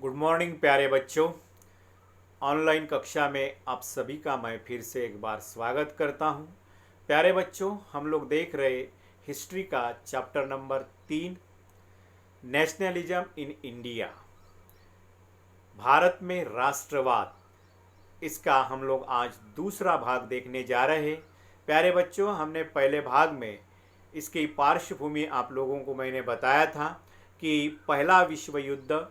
Good morning प्यारे बच्चों। Online कक्षा में आप सभी का मैं फिर से एक बार स्वागत करता हूं। प्यारे बच्चों, हम लोग देख रहे हिस्ट्री का chapter number 3, nationalism in India, Bharat में राष्ट्रवाद। इसका हम लोग आज दूसरा भाग देखने जा रहे हैं। प्यारे बच्चों, हमने पहले भाग में इसकी पार्श्वभूमि आप लोगों को मैंने बताया था कि पहला विश्व युद्ध,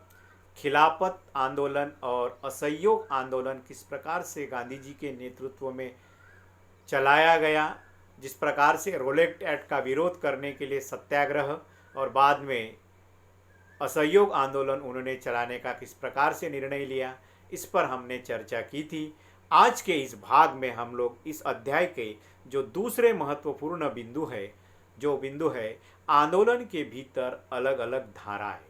खिलाफत आंदोलन और असहयोग आंदोलन किस प्रकार से गांधी जी के नेतृत्व में चलाया गया, जिस प्रकार से रोलेट एक्ट का विरोध करने के लिए सत्याग्रह और बाद में असहयोग आंदोलन उन्होंने चलाने का किस प्रकार से निर्णय लिया, इस पर हमने चर्चा की थी। आज के इस भाग में हम लोग इस अध्याय के जो दूसरे महत्वपूर्ण बिंदु है आंदोलन के भीतर अलग अलग धाराएं।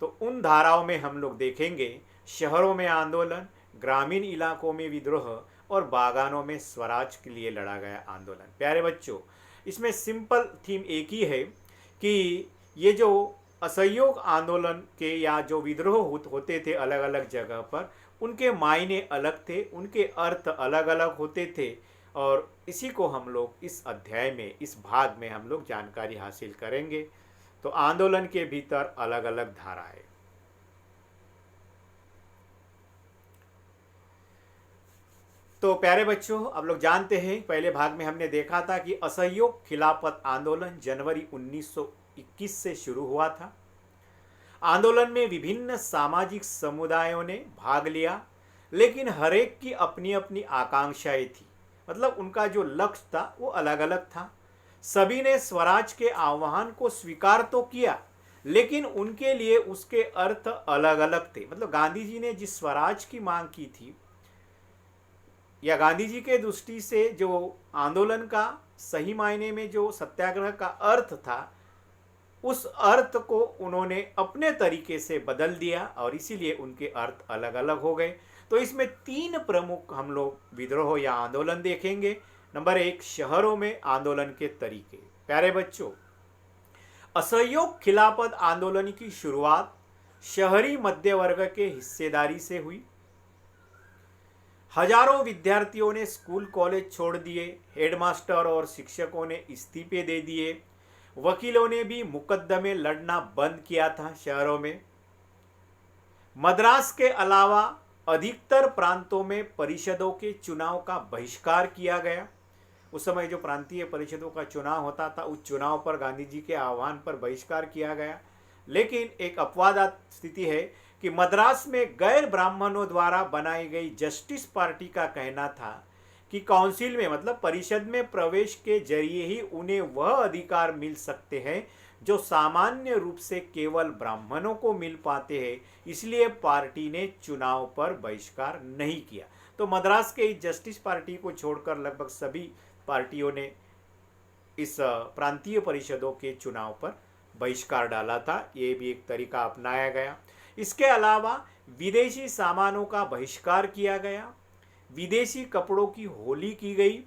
तो उन धाराओं में हम लोग देखेंगे शहरों में आंदोलन, ग्रामीण इलाकों में विद्रोह और बागानों में स्वराज के लिए लड़ा गया आंदोलन। प्यारे बच्चों, इसमें सिंपल थीम एक ही है कि ये जो असहयोग आंदोलन के या जो विद्रोह होते थे अलग अलग जगह पर, उनके मायने अलग थे, उनके अर्थ अलग अलग होते थे और इसी को हम लोग इस अध्याय में, इस भाग में हम लोग जानकारी हासिल करेंगे। तो आंदोलन के भीतर अलग अलग धाराएं। तो प्यारे बच्चों, अब लोग जानते हैं पहले भाग में हमने देखा था कि असहयोग खिलाफत आंदोलन जनवरी 1921 से शुरू हुआ था। आंदोलन में विभिन्न सामाजिक समुदायों ने भाग लिया, लेकिन हर एक की अपनी अपनी आकांक्षाएं थी, मतलब उनका जो लक्ष्य था वो अलग अलग था। सभी ने स्वराज के आह्वान को स्वीकार तो किया, लेकिन उनके लिए उसके अर्थ अलग अलग थे। मतलब गांधी जी ने जिस स्वराज की मांग की थी या गांधी जी के दृष्टि से जो आंदोलन का सही मायने में जो सत्याग्रह का अर्थ था, उस अर्थ को उन्होंने अपने तरीके से बदल दिया और इसीलिए उनके अर्थ अलग अलग हो गए। तो इसमें 3 प्रमुख हम लोग विद्रोह या आंदोलन देखेंगे। नंबर 1, शहरों में आंदोलन के तरीके। प्यारे बच्चों, असहयोग खिलाफत आंदोलन की शुरुआत शहरी मध्य वर्ग के हिस्सेदारी से हुई। हजारों विद्यार्थियों ने स्कूल कॉलेज छोड़ दिए, हेडमास्टर और शिक्षकों ने इस्तीफे दे दिए, वकीलों ने भी मुकदमे लड़ना बंद किया था शहरों में। मद्रास के अलावा अधिकतर प्रांतों में परिषदों के चुनाव का बहिष्कार किया गया। उस समय जो प्रांतीय परिषदों का चुनाव होता था, उस चुनाव पर गांधी जी के आह्वान पर बहिष्कार किया गया। लेकिन एक अपवादात्मक स्थिति है कि मद्रास में गैर ब्राह्मणों द्वारा बनाई गई जस्टिस पार्टी का कहना था कि काउंसिल में, मतलब परिषद में प्रवेश के जरिए ही उन्हें वह अधिकार मिल सकते हैं जो सामान्य रूप से केवल ब्राह्मणों को मिल पाते हैं। इसलिए पार्टी ने चुनाव पर बहिष्कार नहीं किया। तो मद्रास के इस जस्टिस पार्टी को छोड़कर लगभग सभी पार्टियों ने इस प्रांतीय परिषदों के चुनाव पर बहिष्कार डाला था। ये भी एक तरीका अपनाया गया। इसके अलावा विदेशी सामानों का बहिष्कार किया गया, विदेशी कपड़ों की होली की गई।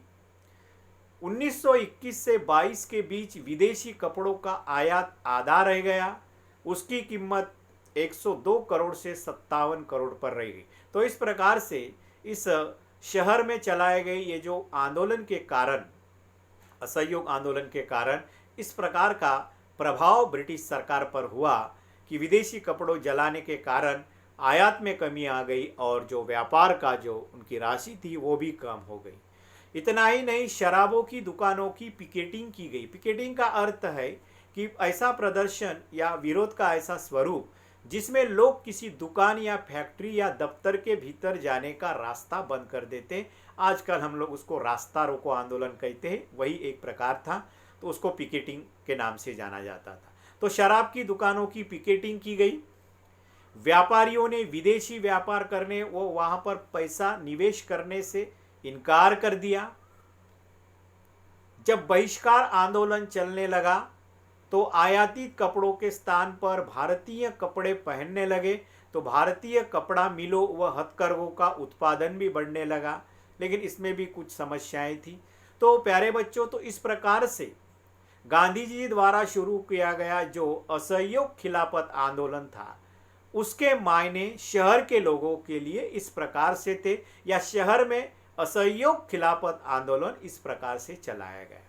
1921 से 22 के बीच विदेशी कपड़ों का आयात आधा रह गया, उसकी कीमत 102 करोड़ से 57 करोड़ पर रह गई। तो इस प्रकार से इस शहर में चलाए गए ये जो आंदोलन के कारण, असहयोग आंदोलन के कारण, इस प्रकार का प्रभाव ब्रिटिश सरकार पर हुआ कि विदेशी कपड़ों जलाने के कारण आयात में कमी आ गई और जो व्यापार का जो उनकी राशि थी वो भी कम हो गई। इतना ही नहीं, शराबों की दुकानों की पिकेटिंग की गई। पिकेटिंग का अर्थ है कि ऐसा प्रदर्शन या विरोध का ऐसा स्वरूप जिसमें लोग किसी दुकान या फैक्ट्री या दफ्तर के भीतर जाने का रास्ता बंद कर देते। आजकल हम लोग उसको रास्ता रोको आंदोलन कहते हैं, वही एक प्रकार था। तो उसको पिकेटिंग के नाम से जाना जाता था। तो शराब की दुकानों की पिकेटिंग की गई। व्यापारियों ने विदेशी व्यापार करने, वो वहां पर पैसा निवेश करने से इनकार कर दिया। जब बहिष्कार आंदोलन चलने लगा तो आयातित कपड़ों के स्थान पर भारतीय कपड़े पहनने लगे। तो भारतीय कपड़ा मिलों व हथकरघों का उत्पादन भी बढ़ने लगा, लेकिन इसमें भी कुछ समस्याएं थी। तो प्यारे बच्चों, तो इस प्रकार से गांधी जी द्वारा शुरू किया गया जो असहयोग खिलाफत आंदोलन था, उसके मायने शहर के लोगों के लिए इस प्रकार से थे, या शहर में असहयोग खिलाफत आंदोलन इस प्रकार से चलाया गया।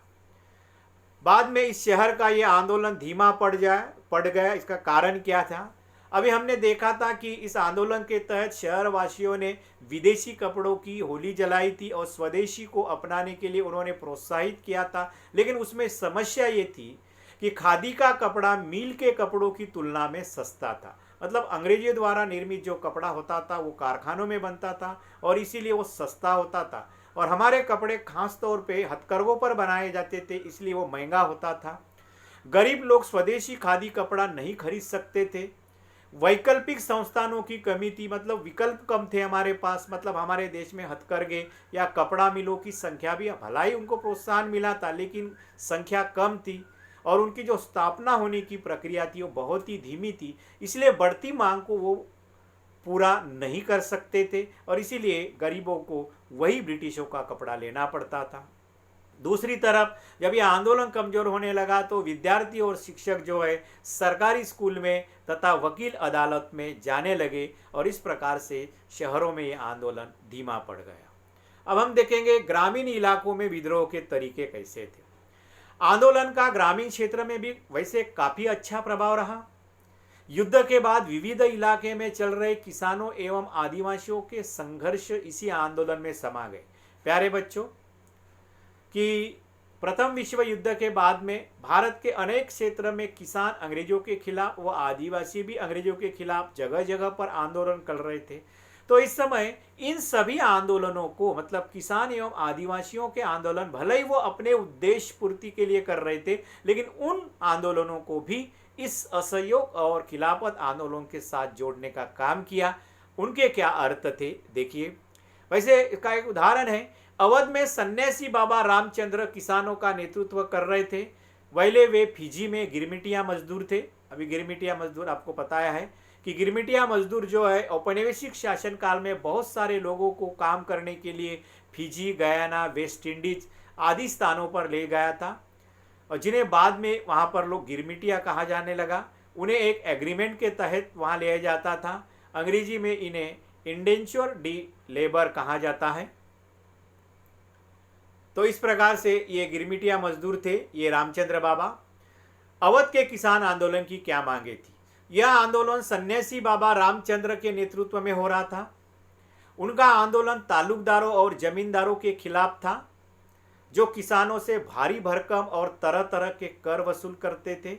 बाद में इस शहर का ये आंदोलन धीमा पड़ गया। इसका कारण क्या था? अभी हमने देखा था कि इस आंदोलन के तहत शहरवासियों ने विदेशी कपड़ों की होली जलाई थी और स्वदेशी को अपनाने के लिए उन्होंने प्रोत्साहित किया था। लेकिन उसमें समस्या ये थी कि खादी का कपड़ा मिल के कपड़ों की तुलना में सस्ता था। मतलब अंग्रेजों द्वारा निर्मित जो कपड़ा होता था वो कारखानों में बनता था और इसीलिए वो सस्ता होता था, और हमारे कपड़े खास तौर पे हथकरघों पर बनाए जाते थे, इसलिए वो महंगा होता था। गरीब लोग स्वदेशी खादी कपड़ा नहीं खरीद सकते थे। वैकल्पिक संस्थानों की कमी थी, मतलब विकल्प कम थे हमारे पास। मतलब हमारे देश में हथकरघे या कपड़ा मिलों की संख्या भी, भलाई उनको प्रोत्साहन मिला था लेकिन संख्या कम थी, और उनकी जो स्थापना होने की प्रक्रिया थी वो बहुत ही धीमी थी। इसलिए बढ़ती मांग को वो पूरा नहीं कर सकते थे, और इसीलिए गरीबों को वही ब्रिटिशों का कपड़ा लेना पड़ता था। दूसरी तरफ जब यह आंदोलन कमजोर होने लगा तो विद्यार्थी और शिक्षक जो है सरकारी स्कूल में तथा वकील अदालत में जाने लगे, और इस प्रकार से शहरों में यह आंदोलन धीमा पड़ गया। अब हम देखेंगे ग्रामीण इलाकों में विद्रोह के तरीके कैसे थे। आंदोलन का ग्रामीण क्षेत्र में भी वैसे काफी अच्छा प्रभाव रहा। युद्ध के बाद विविध इलाके में चल रहे किसानों एवं आदिवासियों के संघर्ष इसी आंदोलन में समा गए। प्यारे बच्चों, कि प्रथम विश्व युद्ध के बाद में भारत के अनेक क्षेत्र में किसान अंग्रेजों के खिलाफ व आदिवासी भी अंग्रेजों के खिलाफ जगह जगह पर आंदोलन कर रहे थे। तो इस समय इन सभी आंदोलनों को, मतलब किसान एवं आदिवासियों के आंदोलन, भले ही वो अपने उद्देश्य पूर्ति के लिए कर रहे थे, लेकिन उन आंदोलनों को भी इस असहयोग और खिलाफत आंदोलन के साथ जोड़ने का काम किया। उनके क्या अर्थ थे देखिए। वैसे इसका एक उदाहरण है, अवध में सन्यासी बाबा रामचंद्र किसानों का नेतृत्व कर रहे थे। पहले वे फिजी में गिरमिटिया मजदूर थे। अभी गिरमिटिया मजदूर आपको पता है कि गिरमिटिया मजदूर जो है औपनिवेशिक शासन काल में बहुत सारे लोगों को काम करने के लिए फिजी, गयाना, वेस्ट इंडीज आदि स्थानों पर ले गया था, और जिन्हें बाद में वहाँ पर लोग गिरमिटिया कहा जाने लगा। उन्हें एक एग्रीमेंट के तहत वहाँ ले जाता था। अंग्रेजी में इन्हें इंडेंचर डी लेबर कहा जाता है। तो इस प्रकार से ये गिरमिटिया मजदूर थे, ये रामचंद्र बाबा। अवध के किसान आंदोलन की क्या मांगे थी? यह आंदोलन सन्यासी बाबा रामचंद्र के नेतृत्व में हो रहा था। उनका आंदोलन तालुकदारों और जमींदारों के खिलाफ था, जो किसानों से भारी भरकम और तरह तरह के कर वसूल करते थे।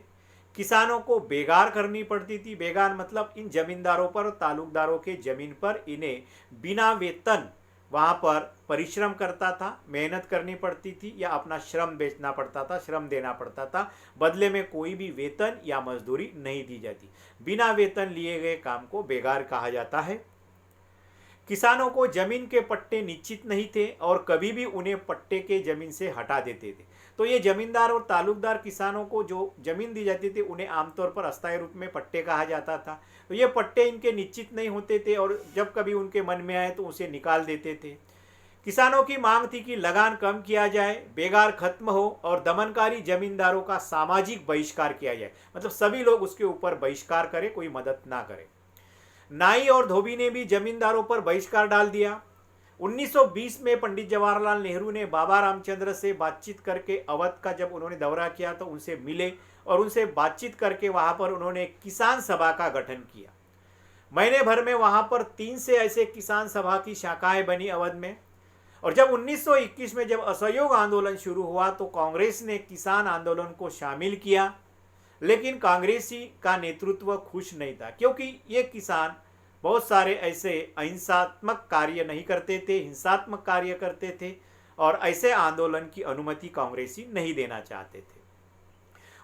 किसानों को बेगार करनी पड़ती थी। बेगार मतलब इन जमींदारों पर और तालुकदारों के जमीन पर इन्हें बिना वेतन वहाँ पर परिश्रम करता था, मेहनत करनी पड़ती थी, या अपना श्रम बेचना पड़ता था, श्रम देना पड़ता था। बदले में कोई भी वेतन या मजदूरी नहीं दी जाती। बिना वेतन लिए गए काम को बेगार कहा जाता है। किसानों को जमीन के पट्टे निश्चित नहीं थे और कभी भी उन्हें पट्टे के जमीन से हटा देते थे। तो ये जमींदार और तालुकदार किसानों को जो जमीन दी जाती थी उन्हें आमतौर पर अस्थायी रूप में पट्टे कहा जाता था। तो ये पट्टे इनके निश्चित नहीं होते थे और जब कभी उनके मन में आए तो उसे निकाल देते थे। किसानों की मांग थी कि लगान कम किया जाए, बेगार खत्म हो और दमनकारी जमींदारों का सामाजिक बहिष्कार किया जाए। मतलब सभी लोग उसके ऊपर बहिष्कार करें, कोई मदद ना करे। नाई और धोबी ने भी जमींदारों पर बहिष्कार डाल दिया। 1920 में पंडित जवाहरलाल नेहरू ने बाबा रामचंद्र से बातचीत करके अवध का जब उन्होंने दौरा किया तो उनसे मिले और उनसे बातचीत करके वहां पर उन्होंने किसान सभा का गठन किया। महीने भर में वहां पर 3 से ऐसे किसान सभा की शाखाएं बनी अवध में। और जब 1921 में जब असहयोग आंदोलन शुरू हुआ तो कांग्रेस ने किसान आंदोलन को शामिल किया, लेकिन कांग्रेसी का नेतृत्व खुश नहीं था, क्योंकि ये किसान बहुत सारे ऐसे अहिंसात्मक कार्य नहीं करते थे, हिंसात्मक कार्य करते थे, और ऐसे आंदोलन की अनुमति कांग्रेसी नहीं देना चाहते थे।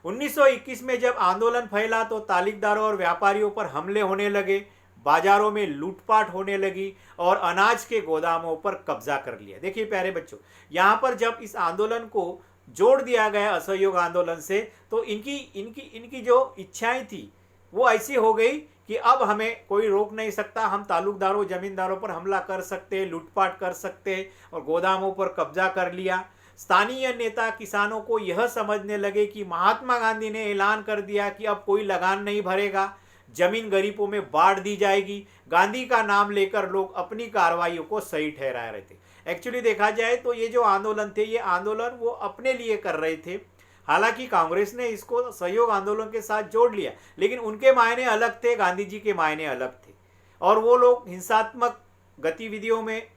1921 में जब आंदोलन फैला तो तालिकदारों और व्यापारियों पर हमले होने लगे, बाजारों में लूटपाट होने लगी और अनाज के गोदामों पर कब्जा कर लिया। देखिए प्यारे बच्चों, यहाँ पर जब इस आंदोलन को जोड़ दिया गया असहयोग आंदोलन से, तो इनकी जो इच्छाएं थी वो ऐसी हो गई कि अब हमें कोई रोक नहीं सकता, हम तालुकदारों जमींदारों पर हमला कर सकते, लूटपाट कर सकते और गोदामों पर कब्जा कर लिया। स्थानीय नेता किसानों को यह समझने लगे कि महात्मा गांधी ने ऐलान कर दिया कि अब कोई लगान नहीं भरेगा, जमीन गरीबों में बांट दी जाएगी। गांधी का नाम लेकर लोग अपनी कार्रवाइयों को सही ठहरा रहे थे। एक्चुअली देखा जाए तो ये जो आंदोलन थे, ये आंदोलन वो अपने लिए कर रहे थे। हालांकि कांग्रेस ने इसको सहयोग आंदोलन के साथ जोड़ लिया, लेकिन उनके मायने अलग थे, गांधी जी के मायने अलग थे, और वो लोग हिंसात्मक गतिविधियों में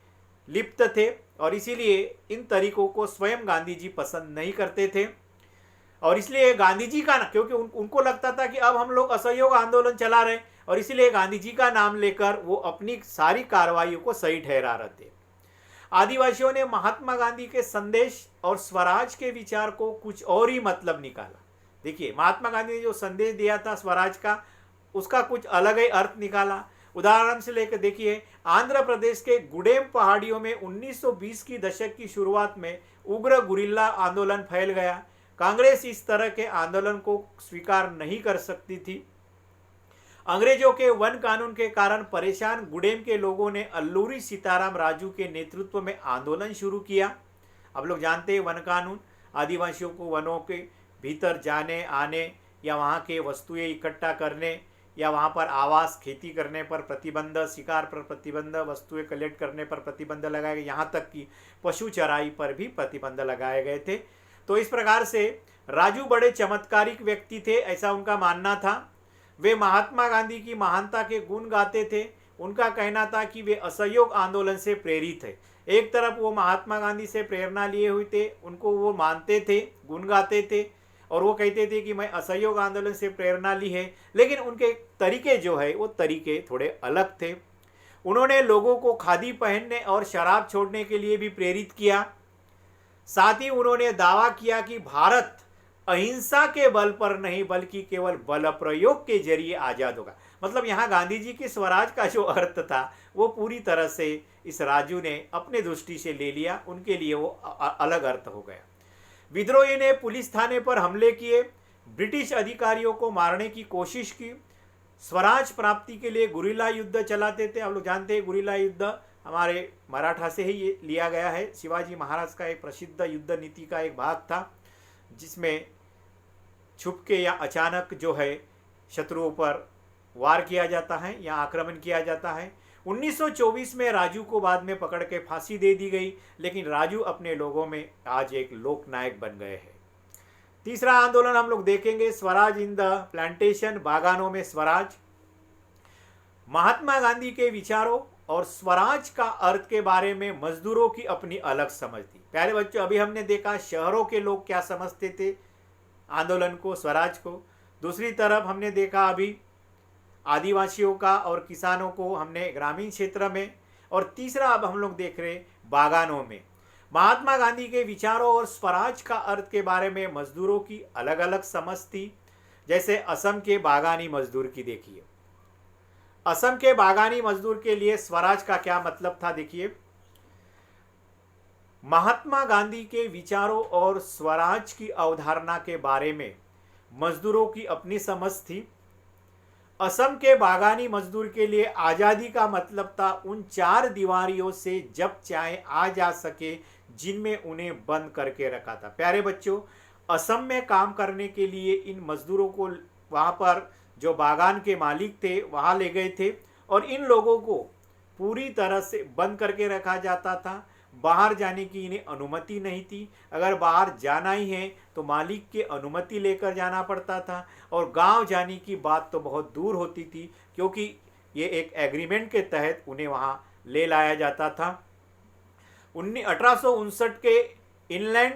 लिप्त थे, और इसीलिए इन तरीकों को स्वयं गांधी जी पसंद नहीं करते थे। और इसलिए गांधी जी का, क्योंकि उनको लगता था कि अब हम लोग असहयोग आंदोलन चला रहे, और इसीलिए गांधी जी का नाम लेकर वो अपनी सारी कार्रवाइयों को सही ठहरा रहे थे। आदिवासियों ने महात्मा गांधी के संदेश और स्वराज के विचार को कुछ और ही मतलब निकाला। देखिए, महात्मा गांधी ने जो संदेश दिया था स्वराज का, उसका कुछ अलग ही अर्थ निकाला। उदाहरण से लेकर देखिए, आंध्र प्रदेश के गुडेम पहाड़ियों में 1920 की दशक की शुरुआत में उग्र गुरिल्ला आंदोलन फैल गया। कांग्रेस इस तरह के आंदोलन को स्वीकार नहीं कर सकती थी। अंग्रेजों के वन कानून के कारण परेशान गुडेम के लोगों ने अल्लूरी सीताराम राजू के नेतृत्व में आंदोलन शुरू किया। अब लोग जानते हैं वन कानून, आदिवासियों को वनों के भीतर जाने आने या वहाँ के वस्तुएं इकट्ठा करने या वहाँ पर आवास खेती करने पर प्रतिबंध, शिकार पर प्रतिबंध, वस्तुएं कलेक्ट करने पर प्रतिबंध लगाए गए, यहाँ तक कि पशु चराई पर भी प्रतिबंध लगाए गए थे। तो इस प्रकार से राजू बड़े चमत्कारिक व्यक्ति थे, ऐसा उनका मानना था। वे महात्मा गांधी की महानता के गुण गाते थे। उनका कहना था कि वे असहयोग आंदोलन से प्रेरित है। एक तरफ वो महात्मा गांधी से प्रेरणा लिए हुए थे, उनको वो मानते थे, गुण गाते थे, और वो कहते थे कि मैं असहयोग आंदोलन से प्रेरणा ली है, लेकिन उनके तरीके जो है वो तरीके थोड़े अलग थे। उन्होंने लोगों को खादी पहनने और शराब छोड़ने के लिए भी प्रेरित किया। साथ ही उन्होंने दावा किया कि भारत अहिंसा के बल पर नहीं बल्कि केवल बल प्रयोग के जरिए आज़ाद होगा। मतलब यहाँ गांधी जी के स्वराज का जो अर्थ था वो पूरी तरह से इस राजू ने अपने दृष्टि से ले लिया, उनके लिए वो अलग अर्थ हो गया। विद्रोही ने पुलिस थाने पर हमले किए, ब्रिटिश अधिकारियों को मारने की कोशिश की, स्वराज प्राप्ति के लिए गुरिल्ला युद्ध चलाते थे। आप लोग जानते हैं गुरिल्ला युद्ध हमारे मराठा से ही ये लिया गया है। शिवाजी महाराज का एक प्रसिद्ध युद्ध नीति का एक भाग था, जिसमें छुपके या अचानक जो है शत्रुओं पर वार किया जाता है या आक्रमण किया जाता है। 1924 में राजू को बाद में पकड़ के फांसी दे दी गई, लेकिन राजू अपने लोगों में आज एक लोकनायक बन गए हैं। तीसरा आंदोलन हम लोग देखेंगे, स्वराज इन द प्लांटेशन, बागानों में स्वराज। महात्मा गांधी के विचारों और स्वराज का अर्थ के बारे में मजदूरों की अपनी अलग समझ थी। प्यारे बच्चों, अभी हमने देखा शहरों के लोग क्या समझते थे आंदोलन को, स्वराज को। दूसरी तरफ हमने देखा अभी आदिवासियों का और किसानों को हमने ग्रामीण क्षेत्र में, और तीसरा अब हम लोग देख रहे बागानों में। महात्मा गांधी के विचारों और स्वराज का अर्थ के बारे में मजदूरों की अलग अलग समझ थी। जैसे असम के बागानी मजदूर की देखिए, असम के बागानी मजदूर के लिए स्वराज का क्या मतलब था। देखिए, महात्मा गांधी के विचारों और स्वराज की अवधारणा के बारे में मजदूरों की अपनी समझ थी। असम के बागानी मजदूर के लिए आज़ादी का मतलब था उन चार दीवारियों से जब चाहे आ जा सके जिनमें उन्हें बंद करके रखा था। प्यारे बच्चों, असम में काम करने के लिए इन मजदूरों को वहाँ पर जो बागान के मालिक थे वहाँ ले गए थे, और इन लोगों को पूरी तरह से बंद करके रखा जाता था। बाहर जाने की इन्हें अनुमति नहीं थी। अगर बाहर जाना ही है तो मालिक की अनुमति लेकर जाना पड़ता था, और गांव जाने की बात तो बहुत दूर होती थी, क्योंकि ये एक एग्रीमेंट के तहत उन्हें वहां ले लाया जाता था। 1859 के इनलैंड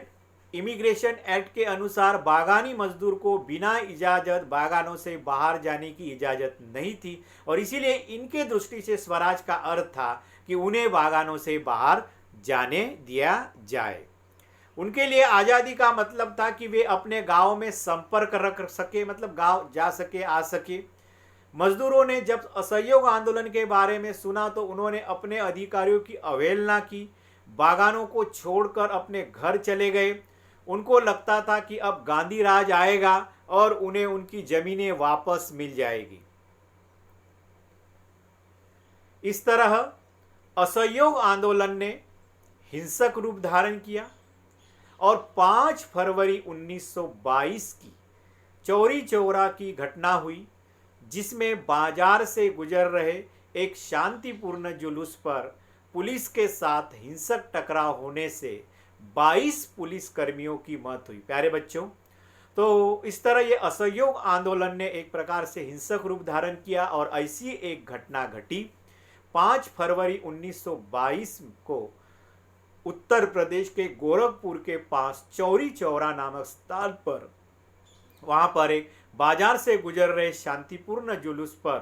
इमिग्रेशन एक्ट के अनुसार बागानी मजदूर को बिना इजाज़त बागानों से बाहर जाने की इजाज़त नहीं थी, और इसीलिए इनके दृष्टि से स्वराज का अर्थ था कि उन्हें बागानों से बाहर जाने दिया जाए। उनके लिए आज़ादी का मतलब था कि वे अपने गांव में संपर्क रख सके, मतलब गांव जा सके, आ सके। मजदूरों ने जब असहयोग आंदोलन के बारे में सुना तो उन्होंने अपने अधिकारियों की अवहेलना की, बागानों को छोड़कर अपने घर चले गए। उनको लगता था कि अब गांधी राज आएगा और उन्हें उनकी जमीनें वापस मिल जाएगी। इस तरह असहयोग आंदोलन ने हिंसक रूप धारण किया, और 5 फरवरी 1922 की चौरी चौरा की घटना हुई, जिसमें बाजार से गुजर रहे एक शांतिपूर्ण जुलूस पर पुलिस के साथ हिंसक टकराव होने से 22 पुलिस कर्मियों की मौत हुई। प्यारे बच्चों, तो इस तरह ये असहयोग आंदोलन ने एक प्रकार से हिंसक रूप धारण किया और ऐसी एक घटना घटी 5 फरवरी 1922 को उत्तर प्रदेश के गोरखपुर के पास चौरी चौरा नामक स्थान पर, वहां पर एक बाजार से गुजर रहे शांतिपूर्ण जुलूस पर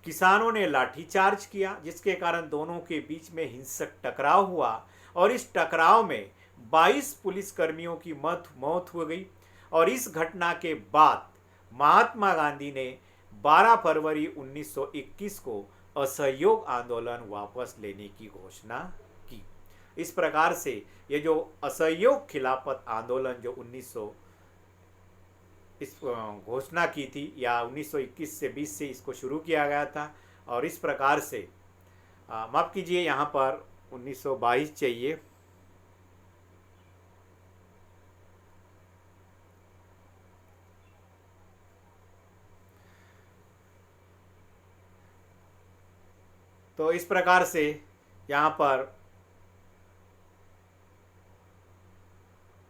किसानों ने लाठीचार्ज किया, जिसके कारण दोनों के बीच में हिंसक टकराव हुआ और इस टकराव में 22 पुलिसकर्मियों की मौत हो गई। और इस घटना के बाद महात्मा गांधी ने 12 फरवरी 1921 को असहयोग आंदोलन वापस लेने की घोषणा की। इस प्रकार से ये जो असहयोग खिलाफत आंदोलन जो 1900 इस घोषणा की थी या 1921 से 20 से इसको शुरू किया गया था, और इस प्रकार से माफ़ कीजिए यहाँ पर 1922 चाहिए। तो इस प्रकार से यहाँ पर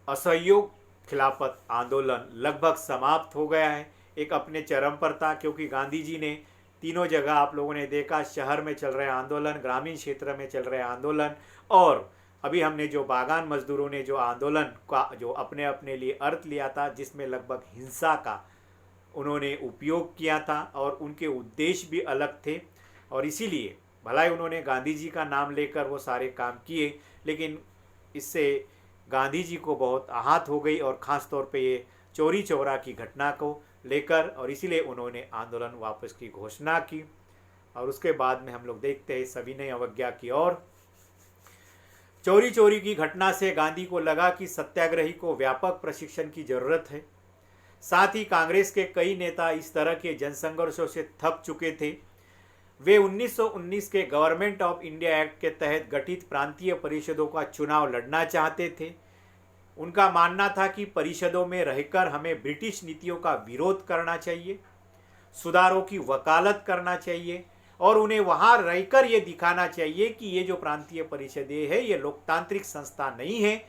असहयोग खिलाफत आंदोलन लगभग समाप्त हो गया है, एक अपने चरम पर था, क्योंकि गांधी जी ने तीनों जगह आप लोगों ने देखा, शहर में चल रहे आंदोलन, ग्रामीण क्षेत्र में चल रहे आंदोलन, और अभी हमने जो बागान मजदूरों ने जो आंदोलन का जो अपने अपने लिए अर्थ लिया था, जिसमें लगभग हिंसा का उन्होंने उपयोग किया था और उनके उद्देश्य भी अलग थे, और इसीलिए भला ही उन्होंने गांधी जी का नाम लेकर वो सारे काम किए, लेकिन इससे गांधी जी को बहुत आहत हो गई, और ख़ास तौर पे ये चौरी चौरा की घटना को लेकर, और इसीलिए उन्होंने आंदोलन वापस की घोषणा की। और उसके बाद में हम लोग देखते हैं सविनय अवज्ञा की ओर। चौरी चौरी की घटना से गांधी को लगा कि सत्याग्रही को व्यापक प्रशिक्षण की जरूरत है। साथ ही कांग्रेस के कई नेता इस तरह के जनसंघर्षों से थक चुके थे। वे 1919 के गवर्नमेंट ऑफ इंडिया एक्ट के तहत गठित प्रांतीय परिषदों का चुनाव लड़ना चाहते थे। उनका मानना था कि परिषदों में रहकर हमें ब्रिटिश नीतियों का विरोध करना चाहिए, सुधारों की वकालत करना चाहिए, और उन्हें वहां रहकर ये दिखाना चाहिए कि ये जो प्रांतीय परिषदें है ये लोकतांत्रिक संस्था नहीं है,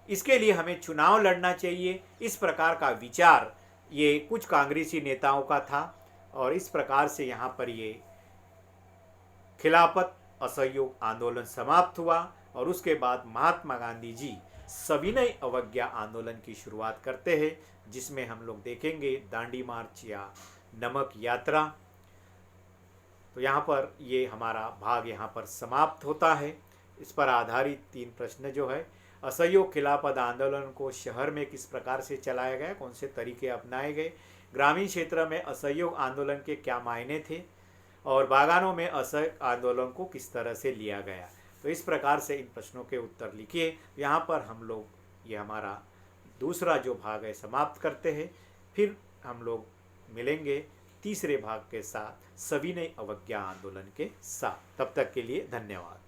इसके लिए हमें चुनाव लड़ना चाहिए। इस प्रकार का विचार ये कुछ कांग्रेसी नेताओं का था, और इस प्रकार से यहाँ पर ये खिलाफत असहयोग आंदोलन समाप्त हुआ। और उसके बाद महात्मा गांधी जी सविनय अवज्ञा आंदोलन की शुरुआत करते हैं, जिसमें हम लोग देखेंगे दांडी मार्च या नमक यात्रा। तो यहाँ पर ये हमारा भाग यहाँ पर समाप्त होता है। इस पर आधारित 3 प्रश्न जो है, असहयोग खिलाफत आंदोलन को शहर में किस प्रकार से चलाया गया, कौन से तरीके अपनाए गए, ग्रामीण क्षेत्र में असहयोग आंदोलन के क्या मायने थे, और बागानों में असहयोग आंदोलन को किस तरह से लिया गया। तो इस प्रकार से इन प्रश्नों के उत्तर लिखिए। यहाँ पर हम लोग ये हमारा दूसरा जो भाग है समाप्त करते हैं। फिर हम लोग मिलेंगे तीसरे भाग के साथ, सविनय अवज्ञा आंदोलन के साथ। तब तक के लिए धन्यवाद।